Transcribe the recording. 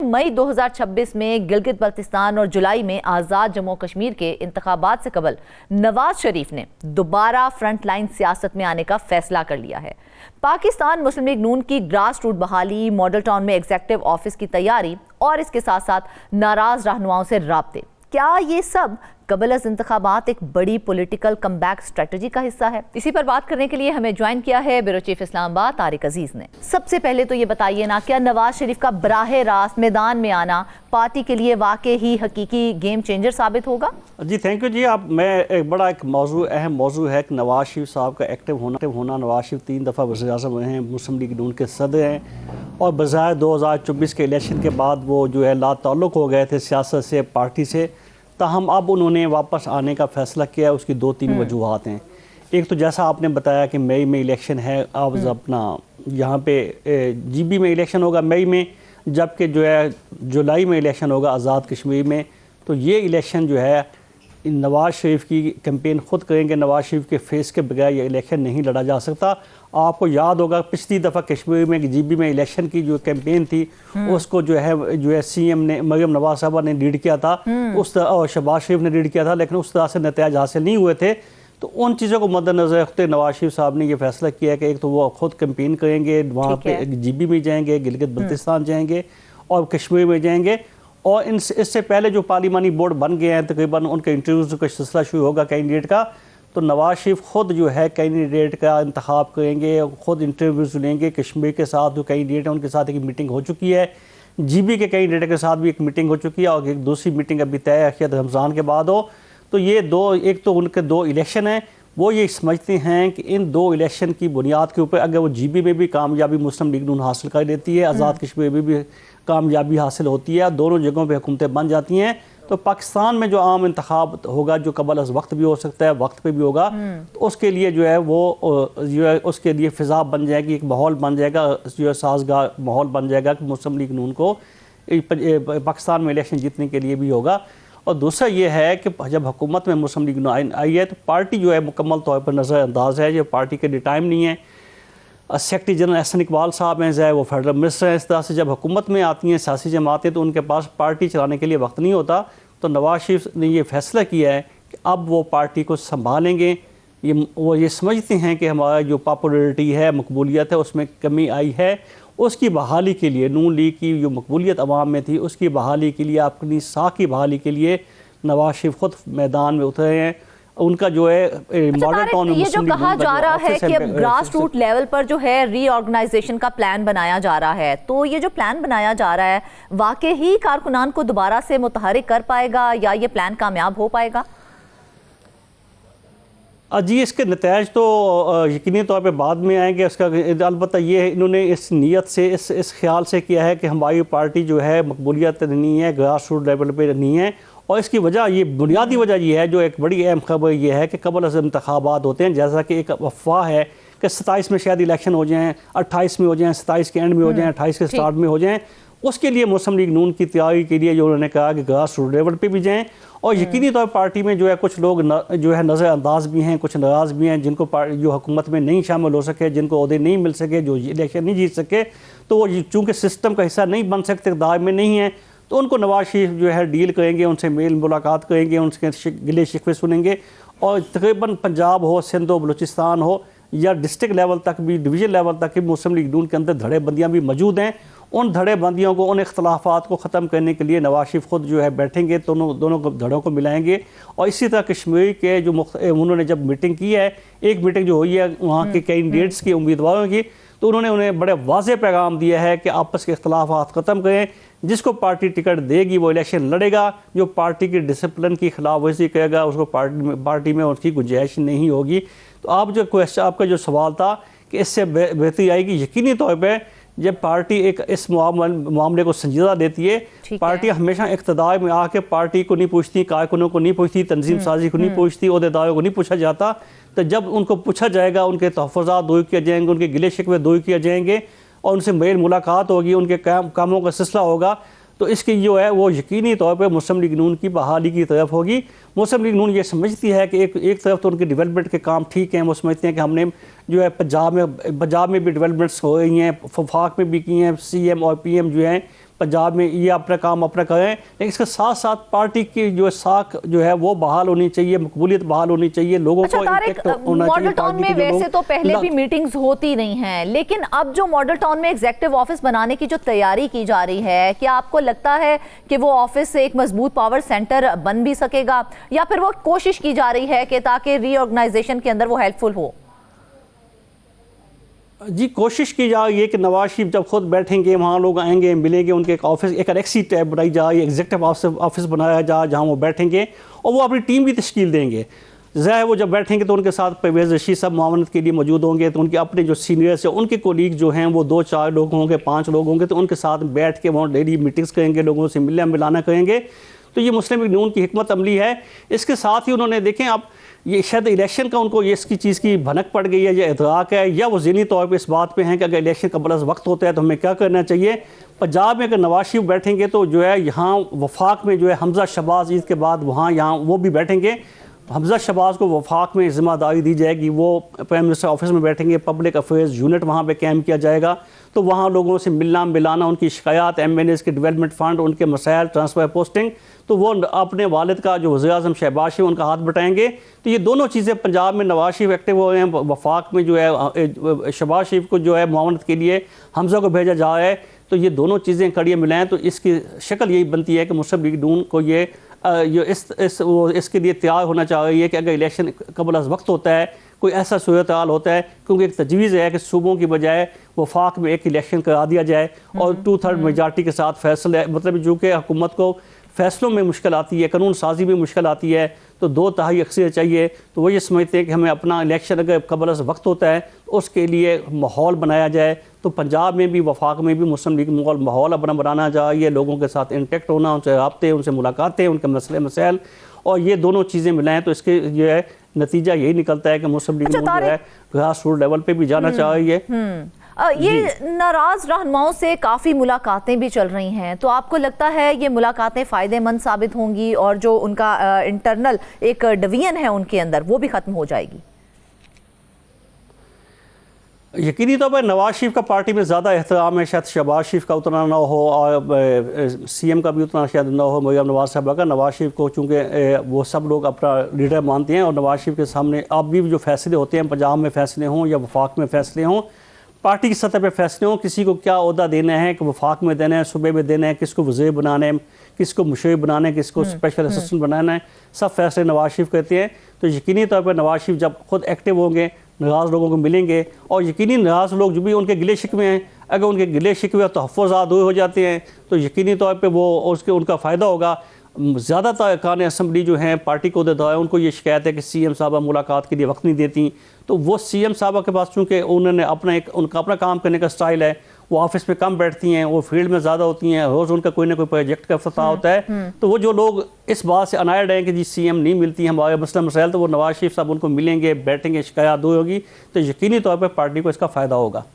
मई 2026 में गिलगित बल्तिस्तान और जुलाई में आज़ाद जम्मू कश्मीर के इंतखाबात से कबल नवाज शरीफ ने दोबारा फ्रंट लाइन सियासत में आने का फैसला कर लिया है। पाकिस्तान मुस्लिम लीग नून की ग्रास रूट बहाली, मॉडल टाउन में एग्जीक्यूटिव ऑफिस की तैयारी और इसके साथ साथ नाराज रहनुमाओं से राब्ते, क्या ये सब कबल अज़ इंतखाबात एक बड़ी पॉलिटिकल कमबैक स्ट्रेटजी का हिस्सा है? इसी पर बात करने के लिए हमें ज्वाइन किया है ब्यूरो चीफ इस्लामाबाद तारिक अजीज ने। सबसे पहले तो ये बताइए ना, क्या नवाज शरीफ का बराह रास्त मैदान में आना पार्टी के लिए वाकई ही हकीकी गेम चेंजर साबित होगा? जी थैंक यू जी। एक मौजू अहम मौजू है कि नवाज शरीफ साहब का एक्टिव होना। नवाज शरीफ 3 दफ़ा वज़ीर-ए-आज़म रहे हैं, मुस्लिम लीग नून के सदर हैं और बज़ाहिर 2024 के इलेक्शन के बाद वो जो है लाताल्लुक़ हो गए थे सियासत से, पार्टी से। ताहम अब उन्होंने वापस आने का फ़ैसला किया। उसकी 2-3 वजूहात हैं। एक तो जैसा आपने बताया कि मई में इलेक्शन है, अब अपना यहाँ पे GB में इलेक्शन होगा मई में, जबकि जो है जुलाई में इलेक्शन होगा आज़ाद कश्मीर में। तो ये इलेक्शन जो है नवाज शरीफ की कैंपेन ख़ुद करेंगे। नवाज शरीफ के फेस के बगैर ये इलेक्शन नहीं लड़ा जा सकता। आपको याद होगा पिछली दफ़ा कश्मीर में GB में इलेक्शन की जो कैंपेन थी उसको जो है CM ने, मरियम नवाज साहबा ने लीड किया था, उस तरह और शहबाज शरीफ ने लीड किया था, लेकिन उस तरह से नतीजे हासिल नहीं हुए थे। तो उन चीज़ों को मद्देनज़र रखते नवाज शरीफ साहब ने ये फैसला किया कि एक तो वो ख़ुद कैंपेन करेंगे, वहाँ पे GB में जाएंगे, गिलगित बल्तिस्तान जाएंगे और कश्मीर में जाएंगे। और इससे पहले जो पार्लिमानी बोर्ड बन गए हैं, तकरीबन उनके इंटरव्यूज़ का सिलसिला शुरू होगा कैंडिडेट का। तो नवाज शरीफ ख़ुद जो है कैंडिडेट का इंतखाब करेंगे, ख़ुद इंटरव्यूज़ लेंगे। कश्मीर के साथ जो कैंडिडेट हैं उनके साथ एक मीटिंग हो चुकी है, GB के कैंडिडेट के साथ भी एक मीटिंग हो चुकी है और एक दूसरी मीटिंग अभी तय है शायद रमज़ान के बाद हो। तो ये एक तो उनके 2 इलेक्शन हैं। वो ये समझते हैं कि इन 2 इलेक्शन की बुनियाद के ऊपर अगर वो GB में भी कामयाबी मुस्लिम लीग नून हासिल कर लेती है, आज़ाद कश्मीर में भी कामयाबी हासिल होती है, दोनों जगहों पे हुकूमतें बन जाती हैं, तो पाकिस्तान में जो आम इंतखाब होगा जो कबल अज़ वक्त भी हो सकता है, वक्त पे भी होगा, तो उसके लिए जो है वो जो है उसके लिए फ़िज़ा बन जाएगी, एक माहौल बन जाएगा, जो है साज़गार माहौल बन जाएगा कि मुस्लिम लीग नून को पाकिस्तान में इलेक्शन जीतने के लिए भी होगा। और दूसरा ये है कि जब हुकूमत में मुस्लिम लीग नून आई है तो पार्टी जो है मुकम्मल तौर पर नज़रअंदाज है। जो पार्टी के लिए टाइम नहीं है। सेक्रेटरी जनरल एहसन इकबाल साहब हैं, जो वो फेडरल मिनिस्टर हैं। इस तरह से जब हुकूमत में आती हैं सियासी जमातें तो उनके पास पार्टी चलाने के लिए वक्त नहीं होता। तो नवाज शरीफ ने ये फैसला किया है कि अब वो पार्टी को संभालेंगे। वो ये समझते हैं कि हमारा जो पॉपुलरिटी है, मकबूलियत है, उसमें कमी आई है। उसकी बहाली के लिए नून लीग की जो मकबूलियत अवाम में थी उसकी बहाली के लिए, अपनी साख की बहाली के लिए नवाज शरीफ खुद मैदान में उतरे हैं। उनका जो है मॉडल टाउन में ये जो कहा जा रहा है कि अब ग्रास रूट लेवल पर जो है रीऑर्गेनाइजेशन का प्लान बनाया जा रहा है, तो ये जो प्लान बनाया जा रहा है वाकई ही कारकुनान को दोबारा से मुतहरिक कर पाएगा या ये प्लान कामयाब हो पाएगा? जी इसके नतीजे तो यकीनी तौर पे बाद में आएंगे। उसका अलबत्ता ये इन्होंने इस नीयत से इस ख्याल से किया है कि हमारी पार्टी जो है मकबूलियत नहीं है, ग्रास रूट लेवल पे नहीं है। और इसकी वजह ये बुनियादी वजह ये है, जो एक बड़ी अहम खबर ये है कि कबल अज़ इंतखाबात होते हैं, जैसा कि एक अफवाह है कि 27 में शायद इलेक्शन हो जाएँ, 28 में हो जाएँ, 27 के एंड में हो जाएँ, 28 के स्टार्ट में हो जाएँ। उसके लिए मुस्लिम लीग नून की तैयारी के लिए जो उन्होंने कहा कि ग्रास रूट लेवल पे भी जाएँ। और यकीनी तौर पर पार्टी में जो है कुछ लोग जो है नज़रअंदाज भी हैं, कुछ नाराज़ भी हैं, जिनको जो हुकूमत में नहीं शामिल हो सके, जिनको ओहदे नहीं मिल सके, जो इलेक्शन नहीं जीत सके, तो वो चूँकि सिस्टम का हिस्सा नहीं बन सकते, इक़्तिदार में नहीं है, तो उनको नवाज शरीफ जो है डील करेंगे, उनसे मेल मुलाकात करेंगे, उनके गिले शिकवे सुनेंगे। और तकरीबन पंजाब हो, सिंध हो, बलूचिस्तान हो या डिस्ट्रिक्ट लेवल तक भी, डिवीज़न लेवल तक भी मुस्लिम लीग नून के अंदर धड़ेबंदियाँ भी मौजूद हैं। उन धड़ेबंदियों को, उन इख्तलाफात को ख़त्म करने के लिए नवाज शरीफ खुद जो है बैठेंगे, दोनों धड़ों को मिलाएंगे। और इसी तरह कश्मीर के जो उन्होंने जब मीटिंग की है, एक मीटिंग जो हुई है वहाँ के कैंडिडेट्स की, उम्मीदवारों की, तो उन्होंने उन्हें बड़े वाज़ेह पैगाम दिया है कि आपस के इख्तलाफात ख़त्म करें, जिसको पार्टी टिकट देगी वो इलेक्शन लड़ेगा, जो पार्टी की डिसिप्लिन की खिलाफ वर्जी करेगा उसको पार्टी में उसकी गुंजाइश नहीं होगी। तो आपका जो सवाल था कि इससे बेहतरी आएगी, यकीनी तौर पर जब पार्टी एक इस मामले को संजीदा लेती है, पार्टी हमेशा इक़्तिदार में आके पार्टी को नहीं पूछती, कारकुनों को नहीं पूछती, तंजीम साजी को नहीं पूछती, ओहदेदारों को नहीं पूछा जाता। तो जब उनको पूछा जाएगा, उनके तहफ़्फ़ुज़ात दूर किए जाएंगे, उनके गिले शिकवे दूर किए जाएंगे और उनसे मेल मुलाकात होगी, उनके कामों का सिलसिला होगा, तो इसकी जो है वो यकीनी तौर पर मुस्लिम लीग नून की बहाली की तरफ होगी। मुस्लिम लीग नून ये समझती है कि एक तरफ तो उनके डेवलपमेंट के काम ठीक हैं, वो समझते हैं कि हमने जो है पंजाब में भी डेवलपमेंट्स हो रही हैं, वफाक में भी की हैं, CM और PM जो हैं पंजाब में ये अपना काम अपना करें, लेकिन इसके साथ साथ पार्टी की जो साख जो है वो बहाल होनी चाहिए, मकबूलियत बहाल होनी चाहिए, लोगों को इम्पैक्ट होना चाहिए। मॉडल टाउन में वैसे तो पहले भी मीटिंग्स होती नहीं हैं, लेकिन अब जो मॉडल टाउन में एग्जीक्यूटिव ऑफिस बनाने की जो तैयारी की जा रही है, क्या आपको लगता है कि वो ऑफिस एक मजबूत पावर सेंटर बन भी सकेगा, या फिर वो कोशिश की जा रही है कि ताकि रीऑर्गेनाइजेशन के अंदर वो हेल्पफुल हो? जी, कोशिश की जा रही है कि नवाज शरीफ जब खुद बैठेंगे, वहाँ लोग आएंगे, मिलेंगे, उनके एक ऑफिस, एक अलग टैब बनाई जाए, एग्जीक्यूटिव ऑफिस बनाया जाए जहाँ वो बैठेंगे और वो अपनी टीम भी तश्कील देंगे। ज़ाहिर वो जब बैठेंगे तो उनके साथ परवेज़ रशीद साहब मुआवनत के लिए मौजूद होंगे, तो उनके अपने जो सीनियर्स हैं, उनके कोलीग जो हैं वो 2-4 लोग होंगे, 5 लोग होंगे, तो उनके साथ बैठ के वहाँ डेली मीटिंग्स करेंगे, लोगों से मिलना मिलाना करेंगे। तो ये मुस्लिम लीग नून की हिकमत अमली है। इसके साथ ही उन्होंने देखें, आप ये शायद इलेक्शन का उनको ये इसकी चीज़ की भनक पड़ गई है, या इदराक है, या वो ज़हनी तौर पे इस बात पे हैं कि अगर इलेक्शन का बड़ा वक्त होता है तो हमें क्या करना चाहिए। पंजाब में अगर नवाज शरीफ बैठेंगे तो जो है यहाँ वफाक में जो है हमजा शहबाज ईद के बाद वहाँ यहाँ वो भी बैठेंगे। हमजा शहबाज को वफाक में ज़िम्मेदारी दी जाएगी, वो प्राइम मिनिस्टर ऑफिस में बैठेंगे, पब्लिक अफेयर्स यूनिट वहाँ पे कायम किया जाएगा, तो वहाँ लोगों से मिलना मिलाना, उनकी शिकायत, MNAs के डेवलपमेंट फ़ंड, उनके मसाइल, ट्रांसफ़र पोस्टिंग, तो वो अपने वालिद का जो वज़ीर-ए-आज़म शहबाज शरीफ उनका हाथ बटाएंगे। तो ये दोनों चीज़ें पंजाब में नवाज शरीफ एक्टिव हो रहे हैं, वफाक में जो है शहबाज शरीफ को जो है मुआवनत के लिए हमजा को भेजा जा रहा है, तो ये दोनों चीज़ें कड़ियाँ मिलाएँ तो इसकी शक्ल यही बनती है कि मुस्लिम लीग नून को ये इसके लिए तैयार होना चाह रही है कि अगर इलेक्शन कबल अज़ वक्त होता है, कोई ऐसा सूरत हाल होता है, क्योंकि एक तजवीज़ है कि सूबों की बजाय वफाक में एक इलेक्शन करा दिया जाए और 2/3 मेजॉरिटी के साथ फैसले, मतलब जो कि हुकूमत को फैसलों में मुश्किल आती है, कानून साजी में मुश्किल आती है, तो 2/3 अक्सरियत चाहिए। तो वो ये समझते हैं कि हमें अपना इलेक्शन अगर कबल अज़ वक्त होता है तो उसके लिए माहौल बनाया जाए। तो पंजाब में भी वफाक में भी मुस्लिम लीग माहौल अपना बनाना चाहिए, लोगों के साथ इंटैक्ट होना, उनसे राब्ते, उनसे मुलाकातें, उनके मसले मसाइल, और ये दोनों चीज़ें मिलाएँ तो इसके जो है नतीजा यही निकलता है कि मुस्लिम लीग जो है ग्रास रूट लेवल पे भी जाना चाहिए। ये नाराज रहनुमाओं से काफ़ी मुलाकातें भी चल रही हैं, तो आपको लगता है ये मुलाकातें फ़ायदेमंद साबित होंगी और जो उनका इंटरनल एक डिवीजन है उनके अंदर वो भी ख़त्म हो जाएगी? यकीनी तौर पर नवाज शरीफ का पार्टी में ज़्यादा एहतराम है, शायद शहबाज शरीफ का उतना ना हो और CM का भी उतना शायद ना हो, मरियम नवाज साहबा का। नवाज शरीफ को चूँकि वो सब लोग अपना लीडर मानते हैं और नवाज शरीफ के सामने अब भी जो फैसले होते हैं, पंजाब में फैसले हों या वफाक में फैसले हों, पार्टी की सतह पे फैसले हों, किसी को क्या ओहदा देना है, कि वफाक में देना है, सूबे में देना है, किसको वज़ीर बनाना है, किसको मुशीर बनाना है, किसको स्पेशल असिस्टेंट बनाना है, सब फैसले नवाज शरीफ करते हैं। तो यकीनी तौर पर नवाज शरीफ जब खुद एक्टिव होंगे, नाराज़ लोगों को मिलेंगे, और यकीनी नाराज़ लोग जो भी उनके गिले शिकवे हैं, अगर उनके गिले शिकवे तहफ़्फ़ुज़ात दूर हो जाते हैं तो यकीनी तौर पर वो उनका फ़ायदा होगा। ज़्यादातर अरकान असम्बली जो हैं पार्टी को देता है, उनको ये शिकायत है कि CM साहबा मुलाकात के लिए वक्त नहीं देती, तो वो CM साहबा के पास चूँकि उन्होंने उनका अपना काम करने का स्टाइल है, वो ऑफिस में कम बैठती हैं, वो फील्ड में ज़्यादा होती हैं, रोज़ उनका कोई ना कोई प्रोजेक्ट का इफ्तिताह होता है, तो वो जो लोग इस बात से अनायड हैं कि जी CM नहीं मिलती हमारे मसला मसाइल, तो वो नवाज शरीफ साहब उनको मिलेंगे, बैठेंगे, शिकायत दूर होगी, तो यकीनी तौर पर पार्टी को इसका फ़ायदा होगा।